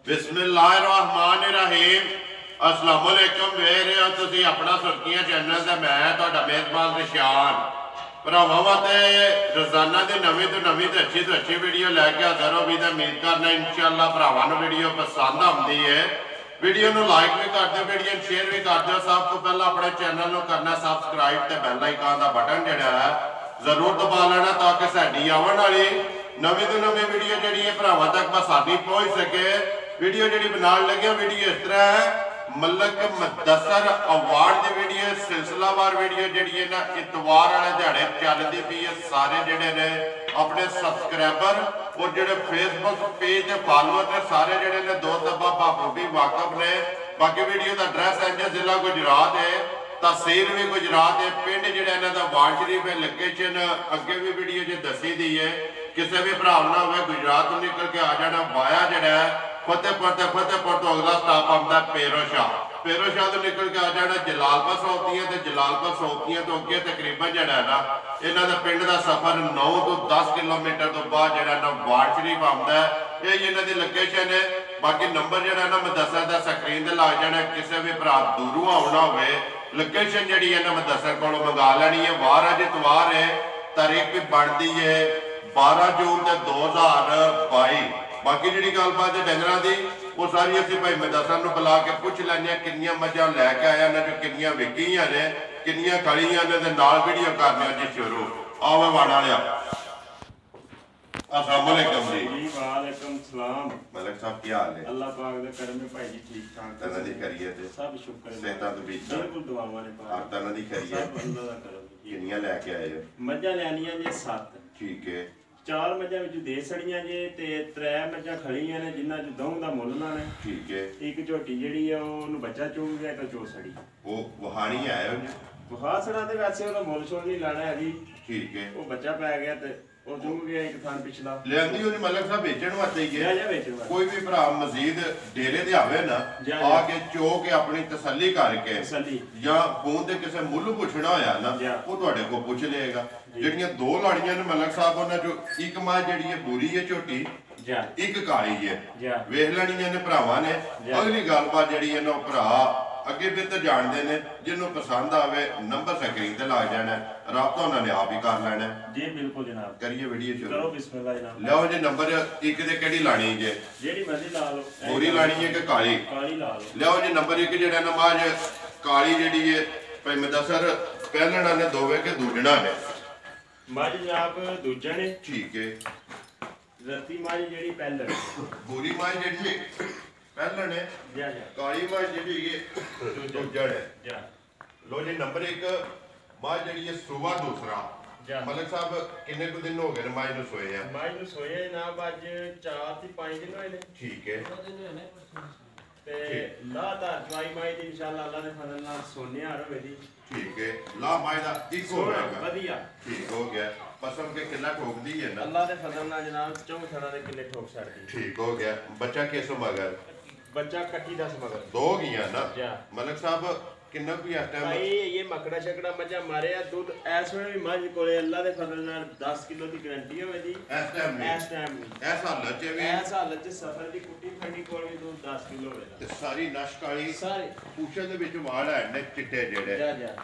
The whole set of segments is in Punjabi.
बिस्मिल्लाहिर्रहमानिर्रहीम अस्सलाम वालेकुम वेख रहे हो तुसी अपना सुर्खियां चैनल ते मैं तुहाडा मेज़बान रिशान भरावां वास्ते रोजाना की नवी तो अच्छी वीडियो लैके हाजिर हो भी उम्मीद करना इंशाअल्लाह भरावां नूं वीडियो पसंद आती है। वीडियो नूं लाइक भी कर दो, वीडियो शेयर भी कर दो। सब तो पहले अपने चैनल नूं करना सबसक्राइब ते बैल आइकन का बटन जिहड़ा है जरूर दबा लेना ताकि साडी आवन वाली नवी तो नवी वीडियो जी भरावां तक बसानी पहुँच सके। वीडियो जी बनाने लगे वीडियो इस तरह है मलक मुदस्सर अवार्ड की वीडियो सिलसिलावार वीडियो जी ना इतवार वाले दिहाड़े चलती पई है। सारे जोड़े ने अपने सबसक्राइबर और जो फेसबुक पेज के फॉलोअर ने सारे जोड़े ने दो दफा बाखूबी वाकफ ने। बाकी वीडियो का एड्रैस है जिला गुजरात है, तहसील भी गुजरात है, पिंड जो इन्हों का वार्ड शरीफ है। लोकेशन अगे भी वीडियो जो दसी दी है। किसी भी भरा ना हो गुजरात को निकल के आ जाना वाया जड़ा है फतेहपुर तो अगला स्टाप आता पेरो शाह तो निकल के आ जाना जलालपुर सौतियां तो जलालपुर सौतियां तो अगे तकरीबन जड़ा है ना इन्हों का पिंड का सफर 9 तो 10 किलोमीटर तो बाद जड़ा ना वार्ड शरीफ आता है। ये इन्हों की लोकेशन है। बाकी नंबर जड़ा ना मैं दसा स्क्रीन से लग जाना। किसी भी भरा दूरों आना हो लोकेशन जी है ना मैं दसा को मंगा लैनी है। वार अज इतवार है, तारीख भी बनती है 12 जून 2022। बाकी जी गलबात है डंगर की वो सारी असं भाई मदसा बुला के पूछ लैने कि मझा लैके आया ना जो कि विकिया ने कि खड़िया ने वीडियो करने जी शुरू आओ वाड़ा लिया। अस्सलाम वालेकुम जी। वालेकुम सलाम। मलिक साहब की हाल है? अल्लाह पाक दे करम में भाई जी ठीक ठाक तना दी करिए ते सब शुक्र है। सेहतां तो बीच बिल्कुल दुआवां ने पाक तना दी करिए सब अल्लाह दा करम। किनियां लेके आए हो? मझां लैनियां जे 7। ठीक है। 4 मझां विच दे सड़ियां जे ते 3 मझां खड़ियां ने जिन्हां च दौं दा मुੱਲ लाना है। ठीक है। एक झोटी जिहड़ी है ओनू बच्चा चूग गया तो चो सड़ी वो वहानी आए हो? बुखार सड़ा ते वैसे ओदा मुੱਲ छोड़ नहीं लाना है जी। ठीक है। वो बच्चा पै गया ते ਉਹ ਚੁੰਗ ਗਿਆ ਇੱਕ ਥਾਂ ਪਿਛਲਾ ਲੈਂਦੀ ਉਹਨੇ ਮਲਕ ਸਾਹਿਬ ਵੇਚਣ ਵਾਸਤੇ ਹੀ ਹੈ। ਜਾ ਵੇਚਣ ਵਾਸਤੇ ਕੋਈ ਵੀ ਭਰਾ ਮਜ਼ੀਦ ਡੇਰੇ ਤੇ ਆਵੇ ਨਾ ਆ ਕੇ ਚੋ ਕੇ ਆਪਣੀ ਤਸੱਲੀ ਕਰਕੇ ਜਾਂ ਫੋਨ ਤੇ ਕਿਸੇ ਮੁੱਲ ਪੁੱਛਣਾ ਹੋਇਆ ਨਾ ਉਹ ਤੁਹਾਡੇ ਕੋਲ ਪੁੱਛ ਲਏਗਾ। ਜਿਹੜੀਆਂ ਦੋ ਲਾੜੀਆਂ ਨੇ ਮਲਕ ਸਾਹਿਬ ਉਹਨਾਂ ਚੋਂ ਇੱਕ ਮਾਂ ਜਿਹੜੀ ਹੈ ਬੂਰੀ ਹੈ ਝੋਟੀ ਇੱਕ ਕਾਲੀ ਹੈ ਵੇਖ ਲੈਣੀਆਂ ਨੇ ਭਰਾਵਾਂ ਨੇ। ਅਗਲੀ ਗੱਲਬਾਤ ਜਿਹੜੀ ਹੈ ਨਾ ਉਹ ਭਰਾ ਅੱਗੇ ਫਿਰ ਤਾਂ ਜਾਣਦੇ ਨੇ ਜਿਹਨੂੰ ਪਸੰਦ ਆਵੇ ਨੰਬਰ ਸਕਰੀਨ ਤੇ ਲੱਗ ਜਾਣਾ ਰਾਬਤਾ ਉਹਨਾਂ ਨੇ ਆਪ ਹੀ ਕਰ ਲੈਣਾ ਜੀ। ਬਿਲਕੁਲ ਜਨਾਬ ਕਰੀਏ ਵੀਡੀਓ ਸ਼ੁਰੂ। ਕਰੋ ਬਿਸਮਿਲ੍ਲਾ ਜਨਾਬ। ਲਓ ਜੀ ਨੰਬਰ ਇੱਕ ਤੇ ਕਿਹੜੀ ਲਾਣੀ ਜੇ? ਜਿਹੜੀ ਮਰਜ਼ੀ ਲਾ ਲਓ। ਪੂਰੀ ਲਾਣੀ ਹੈ ਕਿ ਕਾਲੀ? ਕਾਲੀ ਲਾ ਲਓ। ਲਓ ਜੀ ਨੰਬਰ 1 ਜਿਹੜਾ ਨਮਾਜ਼ ਕਾਲੀ ਜਿਹੜੀ ਹੈ ਭਾਈ ਮੁਦੱਸਰ ਪਹਿਲਣਾ ਨੇ ਦੋਵੇਂ ਕੇ ਦੂਜਣਾ ਨੇ ਮੱਝ ਜਨਾਬ ਦੂਜਾ ਨੇ। ਠੀਕ ਹੈ। ਰੱਤੀ ਮੱਝ ਜਿਹੜੀ ਪਹਿਲਣ ਪੂਰੀ ਮੱਝ ਜਿਹੜੀ ਪਹਿਲਣ ਹੈ ਜਾ ਕਾਲੀ ਮੱਝ ਜਿਹੜੀ ਹੈ ਦੂਜਾ ਹੈ ਜਾ। ਲਓ ਜੀ ਨੰਬਰ 1 ਮੱਝ ਜਿਹੜੀ ਹੈ ਸੂਬਾ ਦੂਸਰਾ। ਮਲਕ ਸਾਹਿਬ ਕਿੰਨੇ ਕੁ ਦਿਨ ਹੋ ਗਏ ਨੇ ਮੱਝ ਨੂੰ ਸੋਏ ਆ? ਮੱਝ ਨੂੰ ਸੋਏ ਨਾ ਅੱਜ 4 ਤੇ 5 ਦਿਨ ਹੋਏ ਨੇ। ਠੀਕ ਹੈ। ਤੇ ਲਾਤਾਰ ਚਵਾਈ ਮੱਝ ਦੀ ਇਨਸ਼ਾਅੱਲਾ ਅੱਲਾਹ ਦੇ ਫਜ਼ਲ ਨਾਲ ਸੋਨੇ ਹਾਰ ਹੋਵੇ ਦੀ। ਠੀਕ ਹੈ। ਲਾ ਮੱਝ ਦਾ ਇੱਕ ਹੋ ਗਿਆ ਵਧੀਆ ਠੀਕ ਹੋ ਗਿਆ। पसम के किला ठोकदी है ना अल्लाह दे फजल नाल जनाब चौं थड़ा दे किले ठोक छड़दी। ठीक हो गया। बच्चा कैसो मगर? बच्चा कट्टी 10 मगर 2 गया ना। मलिक साहब किन्ना भी इस टाइम भाई ये मकड़ा शकड़ा मजा मारे आ दूध इस वेले भी मज कोले अल्लाह दे फजल नाल 10 किलो दी गारंटी होवे दी इस टाइम इस हालत च सफर दी कुट्टी खंडी कोल भी दूध 10 किलो होवे ते सारी नश काली सारी पूछे दे विच वाल है ने चिट्टे जेड़े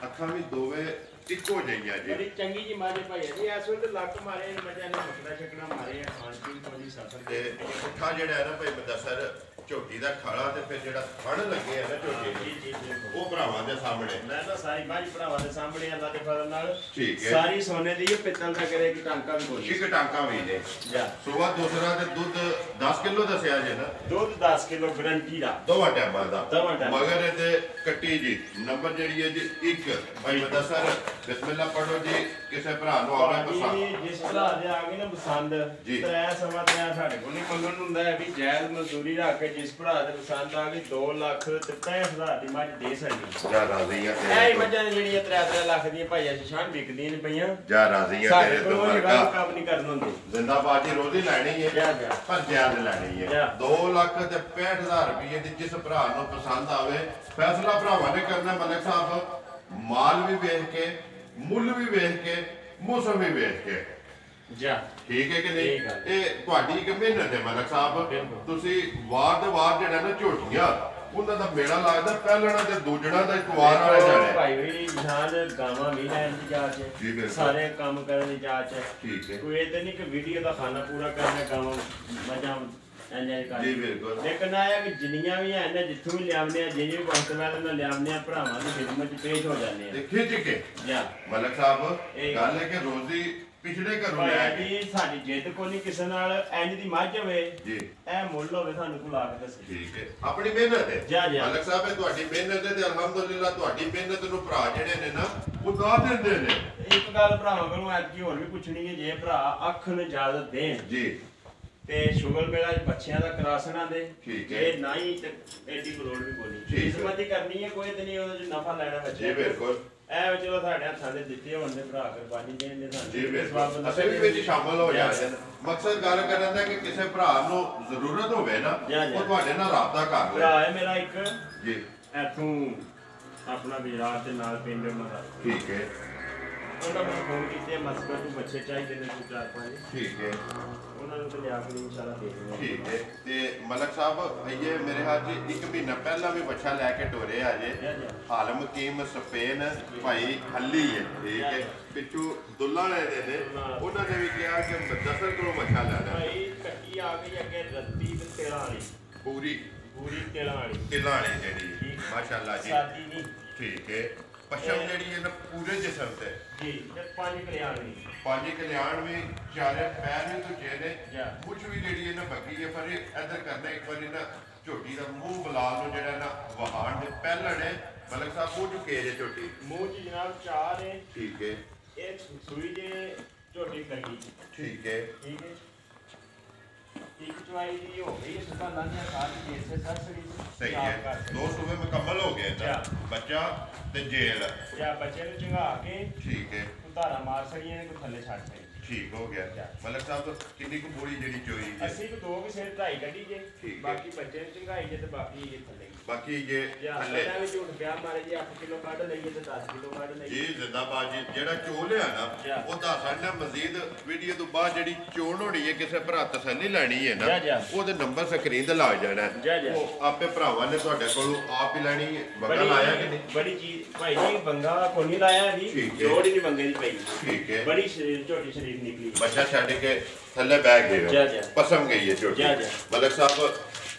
अखां भी दोवे इको जइया जी। बड़ी चंगी जी माजे भाई जी इस वेले लक मारे मजा ने मकड़ा शकड़ा मारे आ खान पीन तो दी सफर ते पुठा जेड़ा है ना भाई मुदस्सर ਝੋਟੀ ਦਾ ਖਾਲਾ ਤੇ ਫਿਰ ਜਿਹੜਾ ਫਣ ਲੱਗੇ ਆ ਨਾ ਝੋਟੀ ਜੀ ਉਹ ਭਰਾਵਾਂ ਦੇ ਸਾਹਮਣੇ ਮੈਂ ਤਾਂ ਸਾਰੀ ਬਾਜੀ ਭਰਾਵਾਂ ਦੇ ਸਾਹਮਣੇ ਅੱਲਾ ਦੇ ਫਜ਼ਲ ਨਾਲ ਠੀਕ ਹੈ ਸਾਰੀ ਸੋਨੇ ਦੀ ਪਿੱਤਲ ਦਾ ਕਰੇ ਕਿ ਟਾਂਕਾ ਵੀ ਕੋਈ ਇੱਕ ਟਾਂਕਾ ਵੀ ਨੇ ਜਾ। ਸਵੇਰ ਦੂਸਰਾ ਤੇ ਦੁੱਧ 10 ਕਿਲੋ ਦੱਸਿਆ ਜੇ ਨਾ? ਦੁੱਧ 10 ਕਿਲੋ ਗਾਰੰਟੀ ਦਾ ਦੋਵਾਂ ਟਾਈਮਾਂ ਦਾ ਮਗਰ ਤੇ ਕੱਟੀ ਜੀ। ਨੰਬਰ ਜਿਹੜੀ ਹੈ ਜੀ 1 ਭਾਈ ਮੁਦੱਸਰ ਬਿਸਮਿਲ੍ਲਾ ਪੜੋ ਜੀ। ਕਿਸੇ ਭਰਾ ਨੂੰ ਆਵੇ ਪਸੰਦ ਜਿਸ ਭਰਾ ਦੇ ਆ ਗਈ ਨਾ ਪਸੰਦ ਤੈ ਸਮਾਂ ਤੈ ਸਾਡੇ ਕੋਲ ਨਹੀਂ ਮੰਗਣ ਹੁੰਦਾ ਹੈ ਵੀ ਜਾਇਜ਼ ਮਜ਼ਦੂਰੀ ਰੱਖ ਕੇ जिस भरा दे पसंद आ गई 2,65,000 दी मझ दे सकदी जा राजी है। ए मझां जेहड़ियां 3-3 लाख दी भाई शान विकदी ने पईयां जा राजी है तेरे तो मरका काम नहीं करन हुंदे जिंदाबाद जी रोजी लेनी है जा पर ज्यादा लेनी है 2,65,000 रुपए दी जिस भरा नु पसंद आवे फैसला भरावां ने करना। मलिक साहब माल भी वेख के मुੱਲ भी वेख के मौसम भी वेख के ਜਾ ਠੀਕ ਹੈ ਕਿ ਨਹੀਂ? ਇਹ ਤੁਹਾਡੀ ਇੱਕ ਮਿਹਨਤ ਹੈ ਮਲਕ ਸਾਹਿਬ। ਤੁਸੀਂ ਵਾਰ ਦੇ ਵਾਰ ਜਿਹੜਾ ਨਾ ਝੋਟੀਆਂ ਉਹਨਾਂ ਦਾ ਮੇਲਾ ਲੱਗਦਾ, ਪਹਿਲਣਾ ਤੇ ਦੂਜਣਾ ਦਾ ਇੱਕ ਵਾਰ ਵਾਲੇ ਜਾਣੇ ਭਾਈ ਵੀ ਜਾਨ ਗਾਵਾਂ ਵੀ ਲੈਣ ਦੀ ਜਾਚ, ਸਾਰੇ ਕੰਮ ਕਰਨ ਦੀ ਜਾਚ। ਠੀਕ ਹੈ, ਕੋਈ ਇਹ ਤੇ ਨਹੀਂ ਕਿ ਵੀਡੀਓ ਦਾ ਖਾਣਾ ਪੂਰਾ ਕਰਨਾ, ਗਾਵਾਂ ਮਜਾਂ ਜੀ ਬਿਲਕੁਲ। ਲੇਕਿਨ ਆਇਆ ਕਿ ਜਿੰਨੀਆਂ ਵੀ ਹੈ ਨਾ ਜਿੱਥੋਂ ਵੀ ਲਿਆਉਂਦੇ ਆ, ਜਿਹੇ ਵੀ ਵਕਤ ਵਾਲੇ ਨਾਲ ਲਿਆਉਂਦੇ ਆ, ਭਰਾਵਾਂ ਦੀ ਖਿਦਮਤ ਚ ਪੇਸ਼ ਹੋ ਜਾਂਦੇ ਆ। ਦੇਖੇ ਜੀ ਕਿ ਮਲਕ ਸਾਹਿਬ ਗੱਲ ਹੈ ਕਿ ਰੋਜ਼ੀ ਪਿਛਲੇ ਘਰੋਂ ਲੈ ਕੇ ਸਾਡੀ ਜਿੱਦ ਕੋਈ ਨਹੀਂ ਕਿਸੇ ਨਾਲ ਇੰਜ ਦੀ ਮੱਝ ਹੋਵੇ ਜੀ, ਇਹ ਮੁੱਲ ਹੋਵੇ ਸਾਨੂੰ ਕੋਈ ਲਾ ਕੇ ਦੱਸੇ। ਠੀਕ ਹੈ, ਆਪਣੀ ਮਿਹਨਤ ਹੈ ਮਲਕ ਸਾਹਿਬ, ਇਹ ਤੁਹਾਡੀ ਮਿਹਨਤ ਹੈ ਤੇ ਅਲਹਮਦੁਲਿਲਾ ਤੁਹਾਡੀ ਮਿਹਨਤ ਨੂੰ ਭਰਾ ਜਿਹੜੇ ਨੇ ਨਾ ਉਹ ਦਾ ਦਿੰਦੇ ਨੇ। ਇੱਕ ਗੱਲ ਭਰਾਵਾਂ ਕੋਲੋਂ ਐਤਕੀ ਹੋਰ ਵੀ ਪੁੱਛਣੀ ਹੈ, ਜੇ ਭਰਾ ਅੱਖ ਨੂੰ ਇਜਾਜ਼ਤ ਦੇਣ ਜੀ ਤੇ ਸ਼ੁਗਰ ਮੇਲਾ ਬੱਚਿਆਂ ਦਾ ਕਰਾਸਣਾ ਦੇ, ਇਹ ਨਾ ਹੀ ਤੇ ਐਡੀ ਕਰੋੜ ਵੀ ਬੋਲੀ ਖਿਦਮਤ ਹੀ ਕਰਨੀ ਹੈ, ਕੋਈ ਤੇ ਨਹੀਂ ਉਹਦੇ ਚ ਨਫਾ ਲੈਣਾ ਬੱਚੇ। ਜੀ ਬਿਲਕੁਲ, ਐ ਚਲੋ ਸਾਡੇ ਹੱਥਾਂ ਦੇ ਦਿੱਤੇ ਹੋਣ ਦੇ ਭਰਾ ਕੁਰਬਾਨੀ ਦੇਣ ਦੇ ਸਾਨੂੰ ਜੀ ਬਿਲਕੁਲ, ਅਸੀਂ ਵੀ ਵਿੱਚ ਸ਼ਾਮਲ ਹੋ ਜਾਂਦੇ ਨੇ। ਮਕਸਦ ਗੱਲ ਕਰਨ ਦਾ ਕਿ ਕਿਸੇ ਭਰਾ ਨੂੰ ਜ਼ਰੂਰਤ ਹੋਵੇ ਨਾ ਉਹ ਤੁਹਾਡੇ ਨਾਲ ਰਾਬਤਾ ਕਰ ਲੈ। ਭਰਾ ਹੈ ਮੇਰਾ ਇੱਕ ਜੀ ਇੱਥੋਂ ਆਪਣਾ ਗੁਜਰਾਤ ਦੇ ਨਾਲ ਪਿੰਡ ਮਸਾ। ਠੀਕ ਹੈ, ਉਹਨਾਂ ਨੂੰ ਫੋਨ ਕੀਤੇ ਮਸਕਤ ਨੂੰ ਬੱਚੇ ਚਾਹੀਦੇ ਨੇ 4-5। ਠੀਕ ਹੈ, ਉਹਨਾਂ ਨੂੰ ਤੇ ਲਿਆ ਕੇ ਇਨਸ਼ਾਅੱਲਾ ਦੇ ਦੇਵਾਂਗੇ। ਠੀਕ ਹੈ, ਤੇ ਮਲਕ ਸਾਹਿਬ ਇਹ ਮੇਰੇ ਹੱਥ 'ਚ 1 ਮਹੀਨਾ ਪਹਿਲਾਂ ਵੀ ਬੱਚਾ ਲੈ ਕੇ ਟੋਰੇ ਆ ਜੇ ਹਾਲਮ ਕੀਮ ਸਪੇਨ ਭਾਈ ਹੱਲੀ ਹੈ। ਠੀਕ ਹੈ, ਪਿੱਛੂ ਦੁੱਲਾ ਲੈ ਦੇ ਨੇ, ਉਹਨਾਂ ਨੇ ਵੀ ਕਿਹਾ ਕਿ ਦਸਰ ਕੋਲੋਂ ਬੱਚਾ ਲੈਣਾ। ਭਾਈ ਕੱਟੀ ਆ ਗਈ ਅੱਗੇ ਰੱਤੀ ਤੇ ਤੇਲਾਂ ਵਾਲੀ, ਪੂਰੀ ਤੇਲਾਂ ਵਾਲੀ ਜਿਹੜੀ ਮਾਸ਼ਾਅੱਲਾ ਜੀ, ਸਾਦੀ ਨਹੀਂ। ਠੀਕ ਹੈ, ਪਸ਼ਮ ਜਿਹੜੀ ਹੈ ਨਾ ਪੂਰੇ ਜਿਸਮ ਤੇ ਜੀ, ਤੇ 5 ਕਲਿਆਣ ਵੀ ਚਾਰੇ ਪੈਰ ਵੀ ਦੂਜੇ ਨੇ, ਕੁਝ ਵੀ ਜਿਹੜੀ ਹੈ ਨਾ ਬੱਗੀ ਹੈ। ਪਰ ਇੱਧਰ ਕਰਨਾ ਇੱਕ ਵਾਰੀ ਨਾ ਝੋਟੀ ਦਾ ਮੂੰਹ ਬਲਾਲ ਨੂੰ ਜਿਹੜਾ ਨਾ ਵਹਾਣ ਦੇ ਪਹਿਲਣ ਹੈ ਮਲਕ ਸਾਹਿਬ, ਮੂੰਹ ਚੁੱਕੇ ਜੇ ਝੋਟੀ ਮੂੰਹ ਚ ਜਨਾਬ 4 ਹੈ। ਠੀਕ ਹੈ, ਇਹ ਸੂਈ ਜੇ ਝੋਟੀ ਕੱਢੀ। ਠੀਕ ਹੈ, ਠੀਕ ਹੈ, ਇੱਕ ਚਵਾਈ ਦੀ ਹੋ ਗਈ ਸੁਬਾ ਲਾਂਝਾ ਸਾਰੀ ਜੇਸੇ ਸਸਰੀ ਸਹੀ ਹੈ, 2 ਸੂਬੇ ਮੁਕੰਮਲ ਹੋ ਗਏ ਨਾ, ਬੱਚਾ ਤੇ ਜੇਲ ਜਾਂ ਬੱਚੇ ਨੂੰ ਚੰਗਾ ਕੇ ਠੀਕ ਹੈ ਧਾਰਾ ਮਾਰ ਸੜੀਆਂ ਨੇ ਕੋਈ ਥੱਲੇ ਛੱਡ ਦੇ। ਠੀਕ ਹੋ ਗਿਆ। ਮਲਕ ਸਾਹਿਬ ਕਿੰਨੀ ਕੁ ਬੋਲੀ ਜਿਹੜੀ ਚੋਈ ਜੇ? ਅਸੀਂ ਕੋ 2 ਸਿਰ 2.5 ਕੱਢੀ ਜੇ, ਬਾਕੀ ਬੱਚੇ ਨੂੰ ਚੰਗਾਈ ਜੇ ਤੇ ਬਾਕੀ ਇਹ ਥੱਲੇ ਬਾਕੀ ਜੇ ਥੱਲੇ ਵੀ ਝੂਠ ਪਿਆ ਮਾਰੇ ਜੀ 8 ਕਿਲੋ ਕੱਢ ਲਈਏ ਤੇ 10 ਕਿਲੋ ਕੱਢ ਲਈਏ ਜੀ। ਜ਼ਿੰਦਾਬਾਦ ਜੀ, ਜਿਹੜਾ ਚੋ ਲਿਆ ਨਾ ਉਹ ਦੱਸ ਸਾਡਾ ਮਜ਼ੀਦ ਵੀਡੀਓ ਤੋਂ ਬਾਅਦ ਜਿਹੜੀ ਚੋਣ ਹੋਣੀ ਹੈ ਕਿਸੇ ਭਰਾ ਤਸੱਲੀ ਲੈਣੀ ਹੈ ਨਾ, ਉਹਦੇ ਨੰਬਰ ਸਕਰੀਨ ਤੇ ਲੱਗ ਜਾਣਾ, ਉਹ ਆਪੇ ਭਰਾਵਾਂ ਨੇ ਤੁਹਾਡੇ ਕੋਲੋਂ ਆਪ ਹੀ ਲੈਣੀ ਹੈ। ਬੰਗਾ ਲਾਇਆ ਕਿ ਨਹੀਂ? ਬੜੀ ਚੀਜ਼ ਭਾਈ ਜੀ, ਬੰਗਾ ਕੋਈ ਨਹੀਂ ਲਾਇਆ ਜੀ, ਜੋੜ ਹੀ ਨਹੀਂ ਬੰਗੇ ਦੀ ਪਈ। ਠੀਕ ਹੈ, ਬੜੀ ਝੋਟੀ ਸ਼ਰੀਫ ਨਿਕਲੀ, ਬੱਚਾ ਛੱਡ ਕੇ ਥੱਲੇ ਬੈਠ ਗਏ, ਪਸਮ ਗਈ ਹੈ ਝੋਟੀ। ਮਲਕ ਸਾਹਿਬ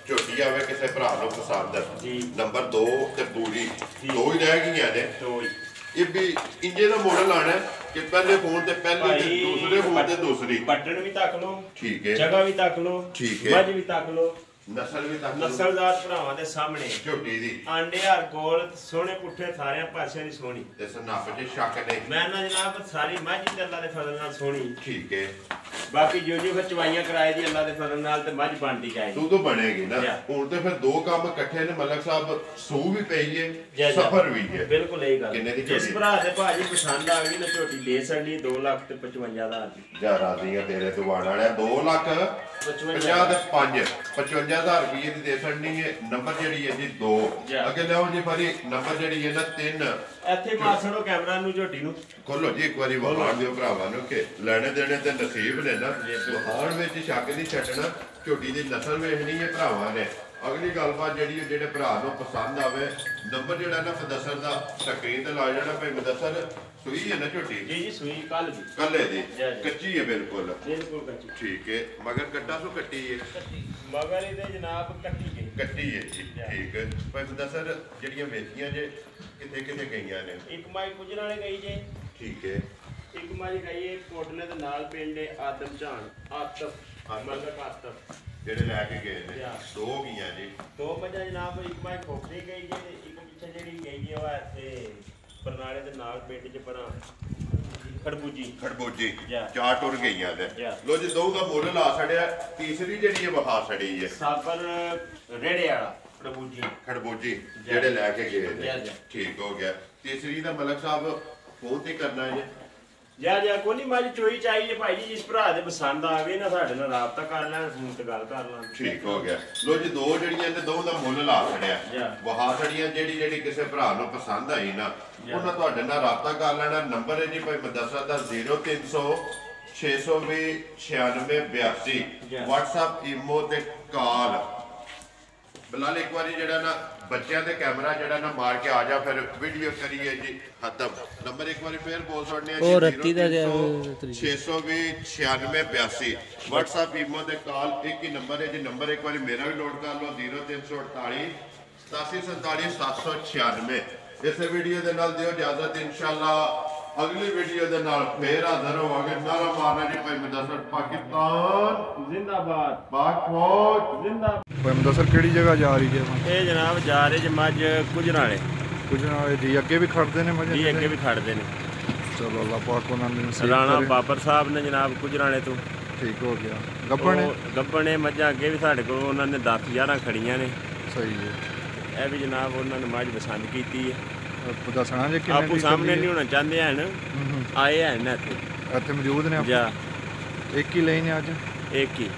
ਝੋਟੀ ਆਵੇ ਕਿਸੇ ਭਰਾ ਨੂੰ ਪਸੰਦ ਨੰਬਰ 2 ਤੇ ਪੂਰੀ 2 ਹੀ ਰਹਿ ਗਈਆਂ ਨੇ। ਇਹ ਵੀ ਇੰਜੇ ਦਾ ਮਾਡਲ ਆਣਾ ਕਿ ਪਹਿਲੇ ਫੋਨ ਤੇ ਪਹਿਲੇ ਤੇ ਦੂਸਰੇ ਫੋਨ ਤੇ ਦੂਸਰੀ, ਬਟਨ ਵੀ ਤੱਕ ਲਓ, ਠੀਕ ਹੈ, ਜਗ੍ਹਾ ਵੀ ਤੱਕ ਲਓ, ਠੀਕ ਹੈ, ਮੱਝ ਵੀ ਤੱਕ ਲਓ, ਨਸਲ ਵੀ ਤੱਕ ਲਓ, ਨਸਲਦਾਰ ਭਰਾਵਾਂ ਦੇ ਸਾਹਮਣੇ ਝੋਟੀ ਦੀ ਆਂਡੇ ਹਰ ਕੋਲ ਸੋਹਣੇ ਪੁੱਠੇ ਸਾਰਿਆਂ ਪਾਸਿਆਂ ਦੀ ਸੋਹਣੀ ਤੇ ਸਨੱਪ 'ਚ ਸ਼ੱਕ ਨਹੀਂ। ਮੈਂ ਨਾ ਜਨਾਬ ਸਾਰੀ ਮੱਝ ਦੀ ਅੱਲਾ ਦੇ ਫਜ਼ਲ ਨਾਲ ਸੋਹਣੀ। ਠੀਕ ਹੈ, ਬਾਕੀ ਜੋ ਫਿਰ ਚਵਾਈਆਂ ਕਰਾਏ ਦੀ ਅੱਲਾ ਦੇ ਫਜ਼ਲ ਨਾਲ ਤੇ ਮੱਝ ਬਣਦੀ ਜਾਏਗੀ। ਤੂੰ ਤਾਂ ਬਣੇਗੀ ਨਾ। ਹੁਣ ਤੇ ਫਿਰ 2 ਕੰਮ ਇਕੱਠੇ ਨੇ ਮਲਕ ਸਾਹਿਬ, ਸੂ ਵੀ ਪਈ ਹੈ ਸਫਰ ਵੀ ਹੈ। ਬਿਲਕੁਲ ਇਹ ਗੱਲ ਕਿੰਨੇ ਦੀ ਜਿਸ ਭਰਾ ਦੇ ਭਾਜੀ ਪਸੰਦ ਆ ਗਈ ਨਾ ਝੋਟੀ ਦੇ ਸਕਦੀ 2,55,000 ਦੀ। ਜਾ ਰਾਜ਼ੀਆਂ ਤੇਰੇ ਤੋਂ ਵਾਣ ਵਾਲਿਆ 2,50,000 ਤੇ 55,000 ਰੁਪਏ ਦੀ ਦੇ ਸਕਣੀ ਹੈ। ਨੰਬਰ ਜਿਹੜੀ ਹੈ ਜੀ 2 ਅੱਗੇ ਲਿਆਓ ਜੀ ਭਾਜੀ, ਨੰਬਰ ਜਿਹੜੀ ਹੈ ਨਾ 3 ਇੱਥੇ ਮਾਸੜੋ ਕੈਮਰਾ ਨੂੰ ਝੋਟੀ ਨੂੰ ਖੋਲੋ ਜੀ ਇੱਕ ਵਾਰੀ, ਵਹਾਣ ਦਿਓ ਭਰਾਵਾਂ ਨੂੰ ਕਿ ਲੈਣੇ ਦੇਣੇ ਤੇ ਨਸੀਬ ਨੇ ਨਾ। ਵਹਾਣ ਵਿੱਚ ਸ਼ੱਕ ਨਹੀਂ ਛੱਡਣਾ, ਝੋਟੀ ਦੀ ਨਸਲ ਵੇਖਣੀ ਹੈ ਭਰਾਵਾਂ ਨੇ। ਅਗਲੀ ਗੱਲਬਾਤ ਜਿਹੜੀ ਜਿਹੜੇ ਭਰਾ ਨੂੰ ਪਸੰਦ ਆਵੇ, ਨੰਬਰ ਜਿਹੜਾ ਨਾ ਮੁਦੱਸਰ ਦਾ ਸਕਰੀਨ ਤੇ ਲਾ ਜਾਣਾ। ਭਾਈ ਮੁਦੱਸਰ ਸੂਈ ਹੈ ਨਾ ਝੋਟੀ? ਜੀ ਜੀ ਸੂਈ ਕੱਲ ਦੀ, ਕੱਲੇ ਦੀ ਕੱਚੀ ਹੈ ਬਿਲਕੁਲ ਕੱਚੀ। ਠੀਕ ਹੈ, ਮਗਰ ਕੱਟਾ ਸੋ ਕੱਟੀ ਹੈ, ਮਗਰ ਇਹਦੇ ਜਨਾਬ ਕੱਟੀ ਹੈ ਜੀ। ਠੀਕ ਹੈ ਭਾਈ ਮੁਦੱਸਰ, ਜਿਹੜੀਆਂ ਵੇਚੀਆਂ ਜੇ ਕਿੱਥੇ ਕਿੱਥੇ ਗਈਆਂ ਨੇ? ਇੱਕ ਮਾਈ ਪੁੱਜਣ ਵਾਲੇ ਗਈ ਜੇ। ਠੀਕ ਹੈ, ਇੱਕ ਮਾਈ ਗਈ ਹੈ ਕੋਟਲੇ ਦੇ ਨਾਲ ਪਿੰਡ ਆਦਮ ਝਾਨ ਆਤਫ ਜਿਹੜੇ ਲੈ ਕੇ ਗਏ ਨੇ 2 ਗਈਆਂ ਜੀ। 2 ਮੱਝਾਂ ਜਨਾਬ, ਇੱਕ ਮਾਈ ਖੋਖਰੀ ਗਈ ਜੇ ਤੇ ਇੱਕ ਪਿੱਛੇ ਜਿਹੜੀ ਗਈ ਹੈ ਉਹ ਇੱਥੇ ਬਰਨਾਲੇ ਦੇ ਨਾਲ ਪਿੰਡ 'ਚ ਪਰਾਂ ਖੜਬੂਜੀ 4 ਟੁਰ ਗਈਆਂ ਨੇ। ਲੋ ਜੀ 2 ਦਾ ਮੁੱਲ ਲਾ ਛੜਿਆ। ਤੀਸਰੀ ਜਿਹੜੀ ਹੈ ਵਹਾ ਛੜੀ ਹੈ ਸਾਬਰ ਰੇੜੇ ਵਾਲਾ ਖੜਬੂਜੀ ਜਿਹੜੇ ਲੈ ਕੇ ਗਏ ਨੇ। ਠੀਕ ਹੋ ਗਿਆ। ਤੀਸਰੀ ਦਾ ਮਲਕ ਸਾਹਿਬ ਫੋਨ ਤੇ ਕਰਨਾ ਹੈ ਜਾ ਕੋਈ ਨਹੀਂ, ਮੱਝ ਚੋਈ ਚਾਹੀਏ ਭਾਈ ਜੀ, ਜਿਸ ਭਰਾ ਦੇ ਪਸੰਦ ਆਵੇ ਨਾ ਸਾਡੇ ਨਾਲ ਰਾਬਤਾ ਕਰ ਲੈਣ, ਫੋਨ ਤੇ ਗੱਲ ਕਰ ਲੈਣ। ਠੀਕ ਹੋ ਗਿਆ। ਲੋ ਜੀ 2 ਜਿਹੜੀਆਂ ਨੇ 2 ਦਾ ਮੁੱਲ ਲਾ ਛੜਿਆ। ਵਹਾ ਛੜੀਆਂ ਜਿਹੜੀ ਕਿਸੇ ਭਰਾ ਨੂੰ ਪਸੰਦ ਆਈ ਨਾ, ਉਹਨਾਂ ਤੁਹਾਡੇ ਨਾਲ ਰਾਬਤਾ ਕਰ ਲੈਣਾ। ਨੰਬਰ ਹੈ ਜੀ ਭਾਈ ਮੁਦੱਸਰ ਦਾ 0300 620 96 82 WhatsApp ਈਮੋ ਤੇ ਕਾਲ। ਬਿਲਾਲ ਇੱਕ ਵਾਰੀ ਜਿਹੜਾ ਨਾ ਬੱਚਿਆਂ ਦੇ ਕੈਮਰਾ ਜਿਹੜਾ ਨਾ ਮਾਰ ਕੇ ਆ ਜਾ, ਫਿਰ ਵੀਡੀਓ ਕਰੀਏ ਜੀ ਖਤਮ। ਨੰਬਰ ਇੱਕ ਵਾਰੀ ਫੇਰ ਬੋਲ ਛੱਡਨੇ ਆ ਜੀ, 620 96 82 WhatsApp ਈਮੋ ਤੇ ਕਾਲ ਇੱਕ ਹੀ ਨੰਬਰ ਹੈ ਜੀ। ਨੰਬਰ ਇੱਕ ਵਾਰੀ ਮੇਰਾ ਵੀ ਨੋਟ ਕਰ ਲਓ 0348 8747 796। ਇਸੇ ਵੀਡੀਓ ਦੇ ਨਾਲ ਦਿਓ ਇਜਾਜ਼ਤ, ਇਨਸ਼ਾਅੱਲਾ ਅਗਲੀ ਵੀਡੀਓ ਦੇ ਨਾਲ ਫੇਰ ਹਾਜ਼ਰ ਹੋਵਾਂਗੇ। ਨਾਰਾ ਮਾਰਨਾ ਜੀ ਭਾਈ ਮੁਦੱਸਰ ਪਾਕਿਸਤਾਨ ਜ਼ਿੰਦਾਬਾਦ, ਪਾਕ ਫੌਜ ਜ਼ਿੰਦਾਬਾਦ। ਭਾਈ ਮੁਦੱਸਰ ਕਿਹੜੀ ਜਗ੍ਹਾ ਜਾ ਰਹੀ ਹੈ? ਇਹ ਜਨਾਬ ਜਾ ਰਹੇ ਜੀ ਮੱਝ ਕੁਜਰਾਲੇ ਜੀ। ਅੱਗੇ ਵੀ ਖੜਦੇ ਨੇ ਮੱਝ? ਜੀ ਅੱਗੇ ਵੀ ਖੜਦੇ ਨੇ। ਚਲੋ ਅੱਲਾਹ ਪਾਕ ਉਹਨਾਂ ਨੂੰ ਨਸੀਬ ਰਾਣਾ ਕਰੇ। ਬਾਬਰ ਸਾਹਿਬ ਨੇ ਜਨਾਬ ਕੁਜਰਾਲੇ ਤੋਂ ਠੀਕ ਹੋ ਗਿਆ। ਗੱਬਣ ਗੱਬਣੇ ਮੱਝਾਂ ਅੱਗੇ ਵੀ ਸਾਡੇ ਕੋਲ ਉਹਨਾਂ ਨੇ 10-11 ਖੜੀਆਂ ਨੇ। ਸਹੀ ਹੈ। ਇਹ ਵੀ ਜਨਾਬ ਉਹਨਾਂ ਨੇ ਮੱਝ ਪਸੰਦ ਕੀਤੀ ਹੈ। ਦੱਸਣਾ ਜੇ ਕਿੰਨੇ ਆਪੂ ਸਾਹਮਣੇ ਨਹੀਂ ਹੋਣਾ ਚਾਹੁੰਦੇ ਹਨ, ਆਏ ਹਨ ਇੱਥੇ ਮੌਜੂਦ ਨੇ? ਜਾ ਇੱਕ ਹੀ ਲਈ ਨੇ ਅੱਜ? ਇੱਕ ਹੀ